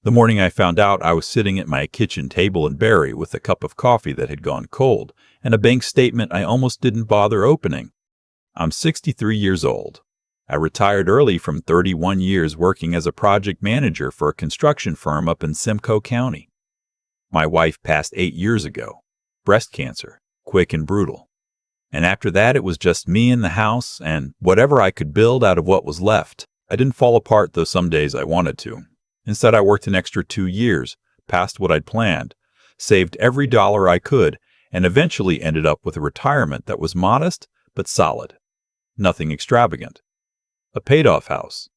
The morning I found out, I was sitting at my kitchen table in Barrie with a cup of coffee that had gone cold and a bank statement I almost didn't bother opening. I'm 63 years old. I retired early from 31 years working as a project manager for a construction firm up in Simcoe County. My wife passed 8 years ago. Breast cancer, quick and brutal. And after that, it was just me in the house and whatever I could build out of what was left. I didn't fall apart, though some days I wanted to. Instead, I worked an extra 2 years, past what I'd planned, saved every dollar I could, and eventually ended up with a retirement that was modest but solid. Nothing extravagant. A paid-off house.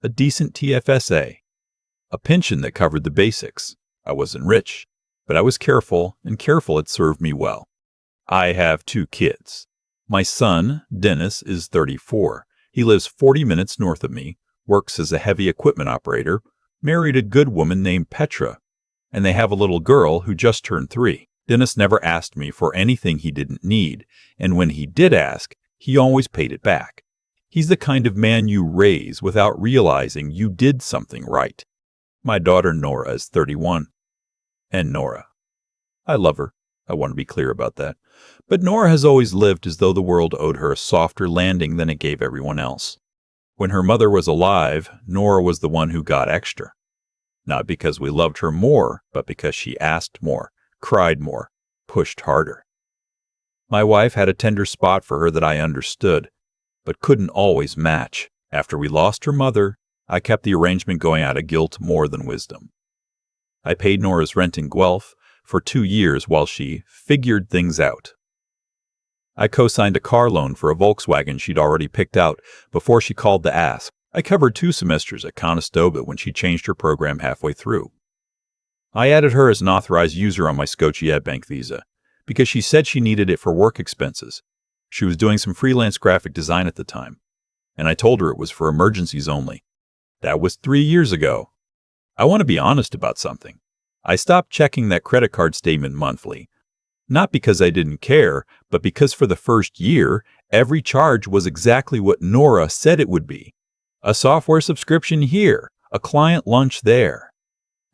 A decent TFSA. A pension that covered the basics. I wasn't rich, but I was careful, and careful it served me well. I have 2 kids. My son, Dennis, is 34. He lives 40 minutes north of me, works as a heavy equipment operator, married a good woman named Petra, and they have a little girl who just turned 3. Dennis never asked me for anything he didn't need, and when he did ask, he always paid it back. He's the kind of man you raise without realizing you did something right. My daughter Nora is 31. And Nora. I love her. I want to be clear about that. But Nora has always lived as though the world owed her a softer landing than it gave everyone else. When her mother was alive, Nora was the one who got extra. Not because we loved her more, but because she asked more, cried more, pushed harder. My wife had a tender spot for her that I understood, but couldn't always match. After we lost her mother, I kept the arrangement going out of guilt more than wisdom. I paid Nora's rent in Guelph for 2 years while she figured things out. I co-signed a car loan for a Volkswagen she'd already picked out before she called to ask. I covered 2 semesters at Conestoga when she changed her program halfway through. I added her as an authorized user on my Scotia Bank visa because she said she needed it for work expenses. She was doing some freelance graphic design at the time, and I told her it was for emergencies only. That was 3 years ago. I want to be honest about something. I stopped checking that credit card statement monthly. Not because I didn't care, but because for the first year, every charge was exactly what Nora said it would be. A software subscription here, a client lunch there.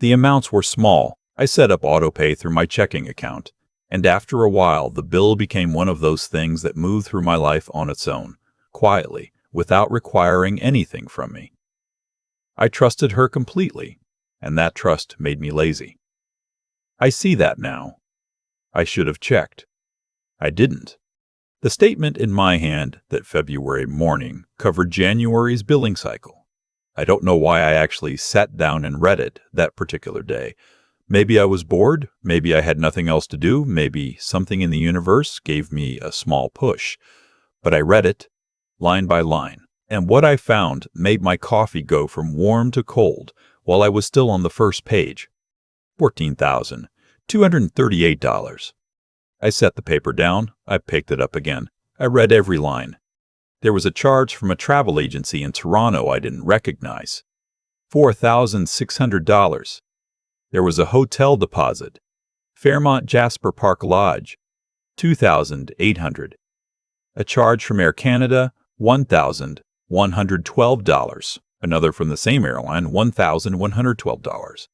The amounts were small. I set up autopay through my checking account, and after a while, the bill became one of those things that moved through my life on its own, quietly, without requiring anything from me. I trusted her completely, and that trust made me lazy. I see that now. I should have checked. I didn't. The statement in my hand that February morning covered January's billing cycle. I don't know why I actually sat down and read it that particular day. Maybe I was bored, maybe I had nothing else to do, maybe something in the universe gave me a small push. But I read it, line by line, and what I found made my coffee go from warm to cold while I was still on the first page. $14,238. I set the paper down. I picked it up again. I read every line. There was a charge from a travel agency in Toronto I didn't recognize. $4,600. There was a hotel deposit. Fairmont Jasper Park Lodge. $2,800. A charge from Air Canada. $1,112. Another from the same airline. $1,112.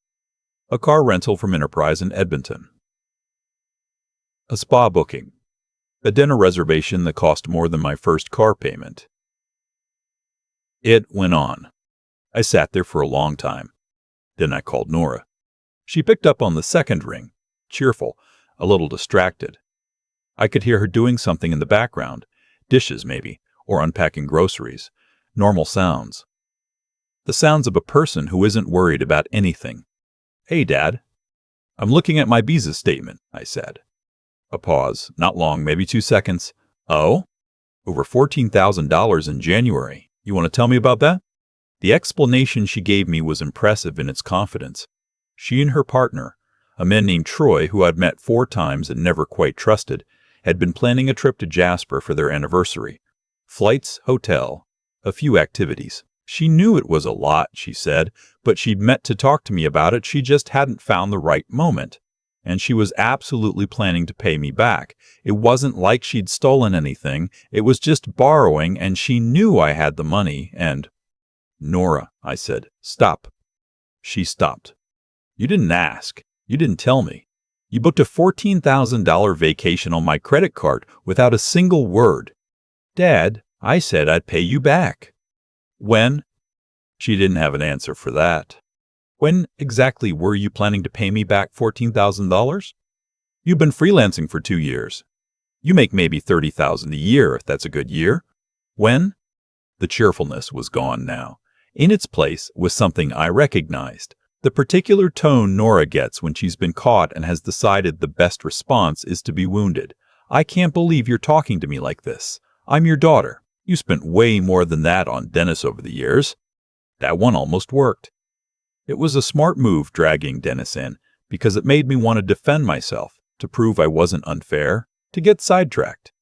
A car rental from Enterprise in Edmonton. A spa booking. A dinner reservation that cost more than my first car payment. It went on. I sat there for a long time. Then I called Nora. She picked up on the second ring, cheerful, a little distracted. I could hear her doing something in the background, dishes maybe, or unpacking groceries, normal sounds. The sounds of a person who isn't worried about anything. "Hey, Dad." "I'm looking at my visa statement," I said. A pause, not long, maybe 2 seconds. "Oh? Over $14,000 in January. You want to tell me about that?" The explanation she gave me was impressive in its confidence. She and her partner, a man named Troy who I'd met 4 times and never quite trusted, had been planning a trip to Jasper for their anniversary. Flights, hotel, a few activities. She knew it was a lot, she said, but she'd met to talk to me about it. She just hadn't found the right moment. And she was absolutely planning to pay me back. It wasn't like she'd stolen anything. It was just borrowing, and she knew I had the money, and... "Nora," I said, "stop." She stopped. You didn't ask. You didn't tell me. You booked a $14,000 vacation on my credit card without a single word. Dad, I said I'd pay you back. When? She didn't have an answer for that. When exactly were you planning to pay me back $14,000? You've been freelancing for 2 years. You make maybe $30,000 a year if that's a good year. When? The cheerfulness was gone now. In its place was something I recognized. The particular tone Nora gets when she's been caught and has decided the best response is to be wounded. I can't believe you're talking to me like this. I'm your daughter. You spent way more than that on Dennis over the years. That one almost worked. It was a smart move dragging Dennis in, because it made me want to defend myself, to prove I wasn't unfair, to get sidetracked.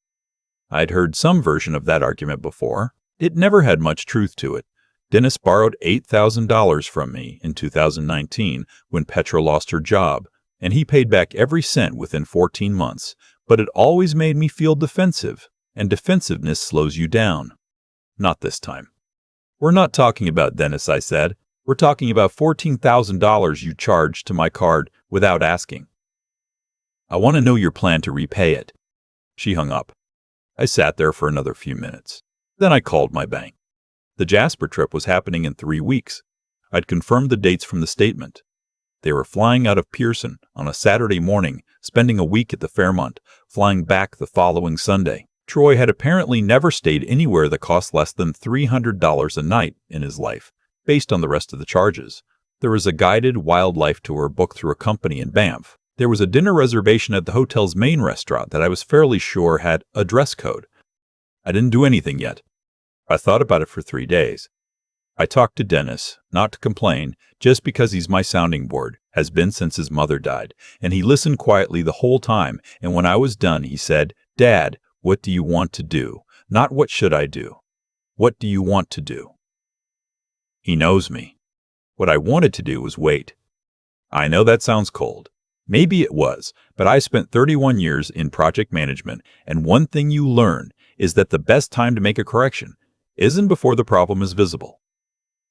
I'd heard some version of that argument before. It never had much truth to it. Dennis borrowed $8,000 from me in 2019 when Petra lost her job, and he paid back every cent within 14 months, but it always made me feel defensive, and defensiveness slows you down. Not this time. We're not talking about Dennis, I said. We're talking about $14,000 you charged to my card without asking. I want to know your plan to repay it. She hung up. I sat there for another few minutes. Then I called my bank. The Jasper trip was happening in 3 weeks. I'd confirmed the dates from the statement. They were flying out of Pearson on a Saturday morning, spending a week at the Fairmont, flying back the following Sunday. Troy had apparently never stayed anywhere that cost less than $300 a night in his life, based on the rest of the charges. There was a guided wildlife tour booked through a company in Banff. There was a dinner reservation at the hotel's main restaurant that I was fairly sure had a dress code. I didn't do anything yet. I thought about it for 3 days. I talked to Dennis, not to complain, just because he's my sounding board, has been since his mother died, and he listened quietly the whole time, and when I was done, he said, "Dad, what do you want to do? Not what should I do? What do you want to do?" He knows me. What I wanted to do was wait. I know that sounds cold. Maybe it was, but I spent 31 years in project management, and one thing you learn is that the best time to make a correction isn't before the problem is visible.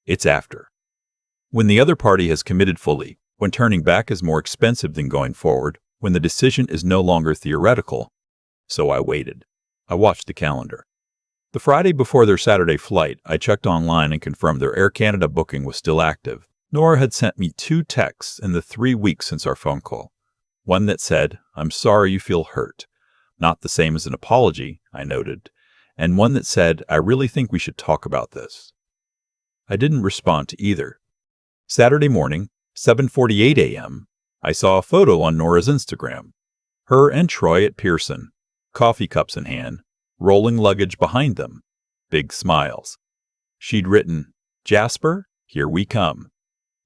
It's after. When the other party has committed fully, when turning back is more expensive than going forward, when the decision is no longer theoretical. So I waited. I watched the calendar. The Friday before their Saturday flight, I checked online and confirmed their Air Canada booking was still active. Nora had sent me 2 texts in the 3 weeks since our phone call. One that said, "I'm sorry you feel hurt." Not the same as an apology, I noted. And one that said, "I really think we should talk about this." I didn't respond to either. Saturday morning, 7:48 a.m., I saw a photo on Nora's Instagram. Her and Troy at Pearson, coffee cups in hand, rolling luggage behind them, big smiles. She'd written, "Jasper, here we come.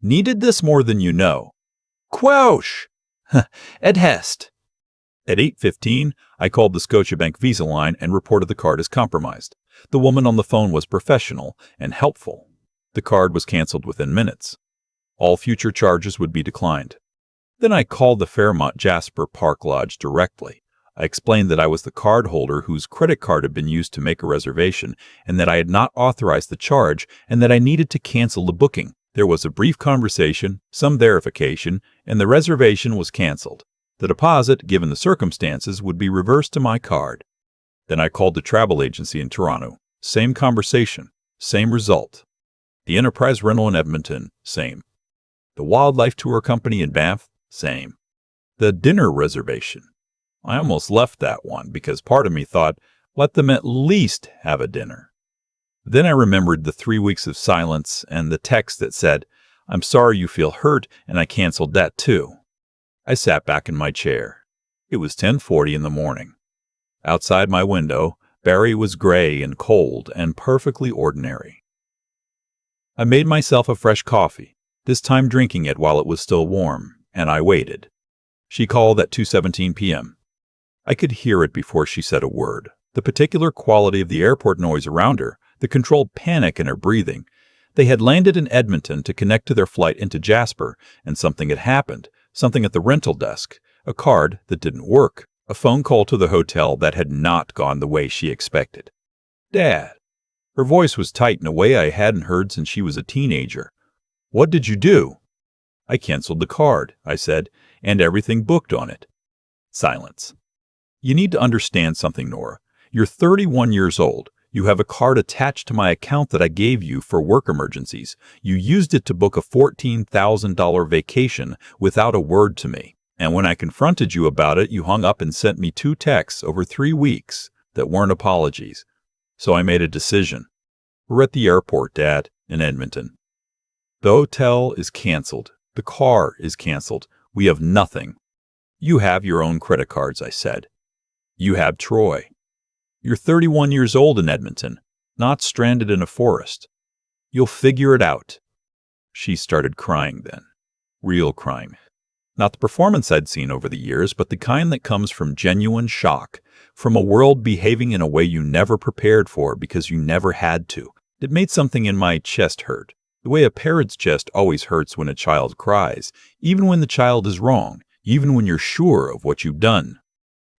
Needed this more than you know. Quosh! Ed Hest." At 8:15, I called the Scotiabank Visa line and reported the card as compromised. The woman on the phone was professional and helpful. The card was canceled within minutes. All future charges would be declined. Then I called the Fairmont Jasper Park Lodge directly. I explained that I was the card holder whose credit card had been used to make a reservation, and that I had not authorized the charge, and that I needed to cancel the booking. There was a brief conversation, some verification, and the reservation was canceled. The deposit, given the circumstances, would be reversed to my card. Then I called the travel agency in Toronto. Same conversation, same result. The Enterprise rental in Edmonton, same. The wildlife tour company in Banff, same. The dinner reservation. I almost left that one because part of me thought, let them at least have a dinner. Then I remembered the 3 weeks of silence and the text that said, "I'm sorry you feel hurt," and I canceled that too. I sat back in my chair. It was 10:40 in the morning. Outside my window, Barrie was gray and cold and perfectly ordinary. I made myself a fresh coffee, this time drinking it while it was still warm, and I waited. She called at 2:17 p.m. I could hear it before she said a word. The particular quality of the airport noise around her, the controlled panic in her breathing. They had landed in Edmonton to connect to their flight into Jasper, and something had happened. Something at the rental desk, a card that didn't work, a phone call to the hotel that had not gone the way she expected. "Dad." Her voice was tight in a way I hadn't heard since she was a teenager. "What did you do?" I canceled the card, I said, and everything booked on it. Silence. You need to understand something, Nora. You're 31 years old. You have a card attached to my account that I gave you for work emergencies. You used it to book a $14,000 vacation without a word to me. And when I confronted you about it, you hung up and sent me 2 texts over 3 weeks that weren't apologies. So I made a decision. We're at the airport, Dad, in Edmonton. The hotel is canceled. The car is canceled. We have nothing. You have your own credit cards, I said. You have Troy. You're 31 years old in Edmonton, not stranded in a forest. You'll figure it out. She started crying then. Real crying. Not the performance I'd seen over the years, but the kind that comes from genuine shock, from a world behaving in a way you never prepared for because you never had to. It made something in my chest hurt, the way a parent's chest always hurts when a child cries, even when the child is wrong, even when you're sure of what you've done.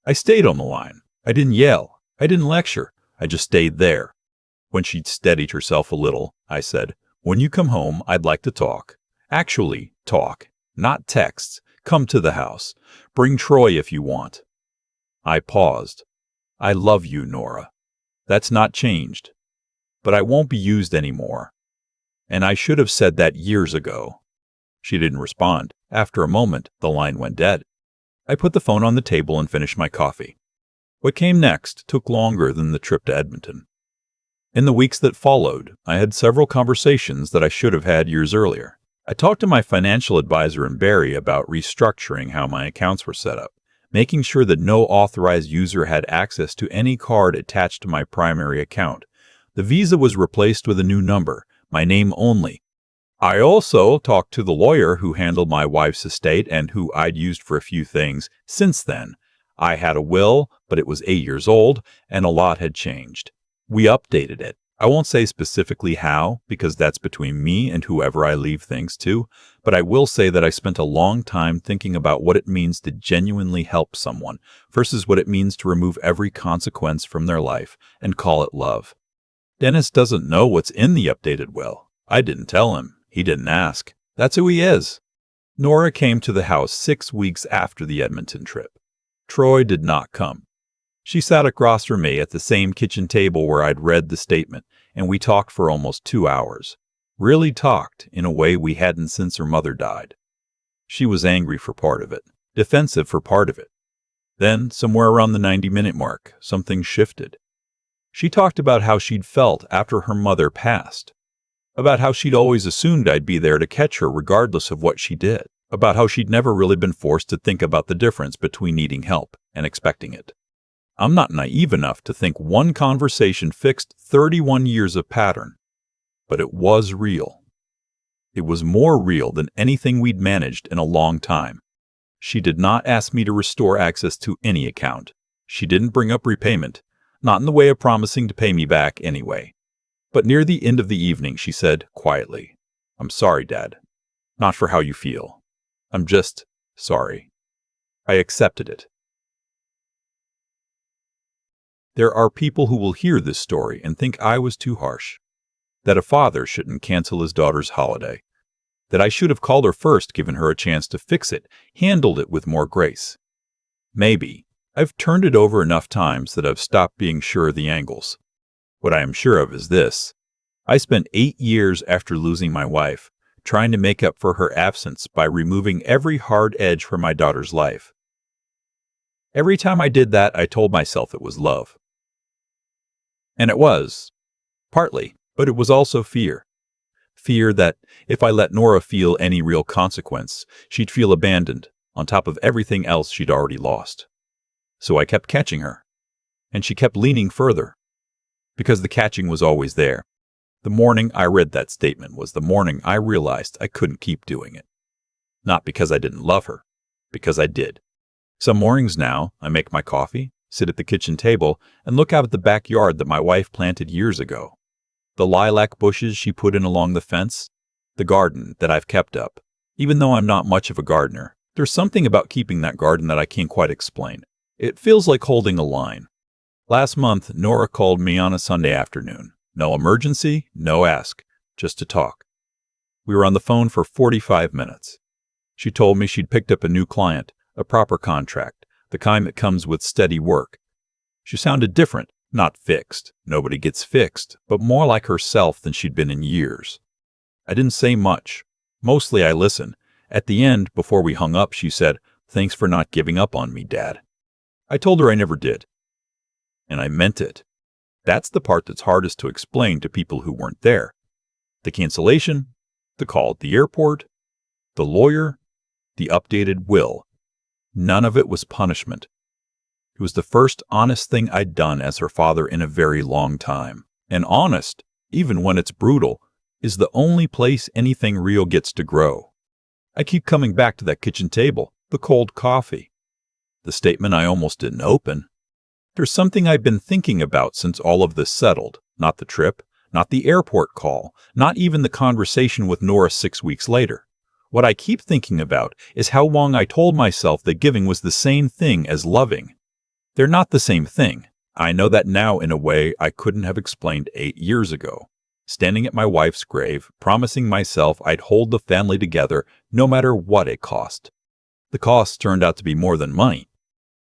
I stayed on the line. I didn't yell. I didn't lecture. I just stayed there. When she'd steadied herself a little, I said, "When you come home, I'd like to talk. Actually, talk. Not texts. Come to the house. Bring Troy if you want." I paused. "I love you, Nora. That's not changed. But I won't be used anymore. And I should have said that years ago." She didn't respond. After a moment, the line went dead. I put the phone on the table and finished my coffee. What came next took longer than the trip to Edmonton. In the weeks that followed, I had several conversations that I should have had years earlier. I talked to my financial advisor in Barrie about restructuring how my accounts were set up, making sure that no authorized user had access to any card attached to my primary account. The Visa was replaced with a new number, my name only. I also talked to the lawyer who handled my wife's estate and who I'd used for a few things since then. I had a will, but it was 8 years old, and a lot had changed. We updated it. I won't say specifically how, because that's between me and whoever I leave things to, but I will say that I spent a long time thinking about what it means to genuinely help someone versus what it means to remove every consequence from their life and call it love. Dennis doesn't know what's in the updated will. I didn't tell him. He didn't ask. That's who he is. Nora came to the house 6 weeks after the Edmonton trip. Troy did not come. She sat across from me at the same kitchen table where I'd read the statement, and we talked for almost 2 hours. Really talked in a way we hadn't since her mother died. She was angry for part of it, defensive for part of it. Then, somewhere around the 90-minute mark, something shifted. She talked about how she'd felt after her mother passed, about how she'd always assumed I'd be there to catch her regardless of what she did, about how she'd never really been forced to think about the difference between needing help and expecting it. I'm not naive enough to think one conversation fixed 31 years of pattern, but it was real. It was more real than anything we'd managed in a long time. She did not ask me to restore access to any account. She didn't bring up repayment, not in the way of promising to pay me back anyway. But near the end of the evening, she said quietly, "I'm sorry, Dad. Not for how you feel. I'm just sorry." I accepted it. There are people who will hear this story and think I was too harsh, that a father shouldn't cancel his daughter's holiday, that I should have called her first, given her a chance to fix it, handled it with more grace. Maybe. I've turned it over enough times that I've stopped being sure of the angles. What I am sure of is this. I spent 8 years after losing my wife trying to make up for her absence by removing every hard edge from my daughter's life. Every time I did that, I told myself it was love. And it was, partly, but it was also fear. Fear that if I let Nora feel any real consequence, she'd feel abandoned, on top of everything else she'd already lost. So I kept catching her, and she kept leaning further, because the catching was always there. The morning I read that statement was the morning I realized I couldn't keep doing it. Not because I didn't love her, because I did. Some mornings now, I make my coffee, sit at the kitchen table, and look out at the backyard that my wife planted years ago. The lilac bushes she put in along the fence, the garden that I've kept up. Even though I'm not much of a gardener, there's something about keeping that garden that I can't quite explain. It feels like holding a line. Last month, Nora called me on a Sunday afternoon. No emergency, no ask, just to talk. We were on the phone for 45 minutes. She told me she'd picked up a new client, a proper contract, the kind that comes with steady work. She sounded different, not fixed. Nobody gets fixed, but more like herself than she'd been in years. I didn't say much. Mostly I listened. At the end, before we hung up, she said, "Thanks for not giving up on me, Dad." I told her I never did. And I meant it. That's the part that's hardest to explain to people who weren't there. The cancellation, the call at the airport, the lawyer, the updated will. None of it was punishment. It was the first honest thing I'd done as her father in a very long time. And honest, even when it's brutal, is the only place anything real gets to grow. I keep coming back to that kitchen table, the cold coffee, the statement I almost didn't open. There's something I've been thinking about since all of this settled. Not the trip, not the airport call, not even the conversation with Nora 6 weeks later. What I keep thinking about is how long I told myself that giving was the same thing as loving. They're not the same thing. I know that now in a way I couldn't have explained 8 years ago. Standing at my wife's grave, promising myself I'd hold the family together no matter what it cost. The cost turned out to be more than money.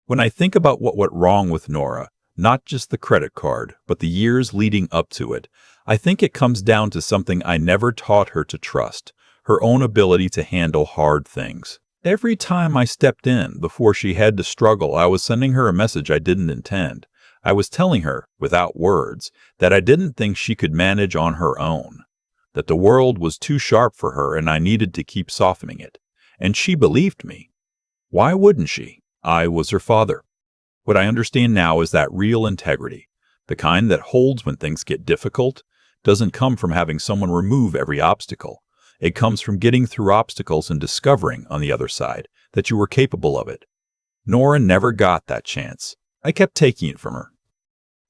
When I think about what went wrong with Nora, not just the credit card, but the years leading up to it, I think it comes down to something I never taught her to trust, her own ability to handle hard things. Every time I stepped in before she had to struggle, I was sending her a message I didn't intend. I was telling her, without words, that I didn't think she could manage on her own, that the world was too sharp for her and I needed to keep softening it. And she believed me. Why wouldn't she? I was her father. What I understand now is that real integrity, the kind that holds when things get difficult, doesn't come from having someone remove every obstacle. It comes from getting through obstacles and discovering, on the other side, that you were capable of it. Nora never got that chance. I kept taking it from her.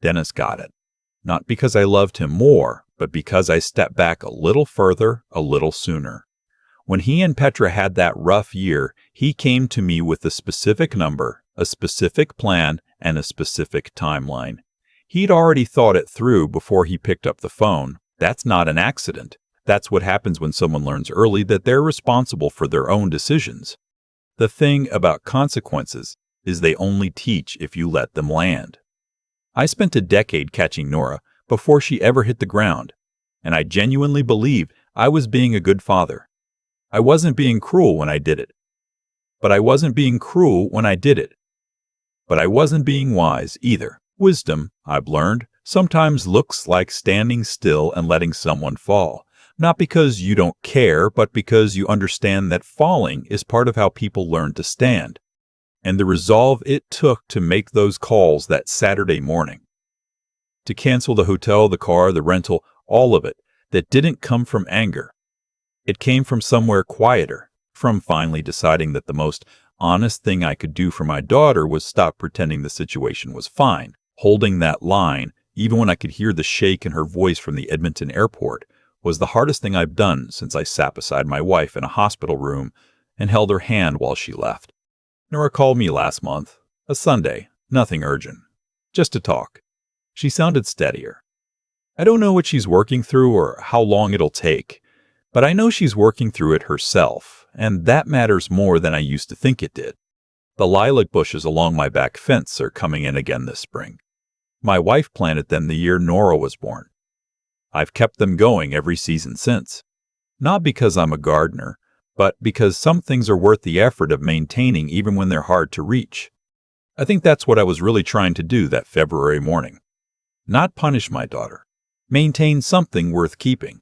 Dennis got it. Not because I loved him more, but because I stepped back a little further, a little sooner. When he and Petra had that rough year, he came to me with a specific number, a specific plan, and a specific timeline. He'd already thought it through before he picked up the phone. That's not an accident. That's what happens when someone learns early that they're responsible for their own decisions. The thing about consequences is they only teach if you let them land. I spent a decade catching Nora before she ever hit the ground, and I genuinely believe I was being a good father. I wasn't being cruel when I did it. But I wasn't being cruel when I did it. But I wasn't being wise either. Wisdom, I've learned, sometimes looks like standing still and letting someone fall. Not because you don't care, but because you understand that falling is part of how people learn to stand. And the resolve it took to make those calls that Saturday morning. To cancel the hotel, the car, the rental, all of it, that didn't come from anger. It came from somewhere quieter, from finally deciding that the most honest thing I could do for my daughter was stop pretending the situation was fine. Holding that line, even when I could hear the shake in her voice from the Edmonton airport, was the hardest thing I've done since I sat beside my wife in a hospital room and held her hand while she left. Nora called me last month, a Sunday, nothing urgent, just to talk. She sounded steadier. I don't know what she's working through or how long it'll take, but I know she's working through it herself, and that matters more than I used to think it did. The lilac bushes along my back fence are coming in again this spring. My wife planted them the year Nora was born. I've kept them going every season since. Not because I'm a gardener, but because some things are worth the effort of maintaining even when they're hard to reach. I think that's what I was really trying to do that February morning. Not punish my daughter. Maintain something worth keeping.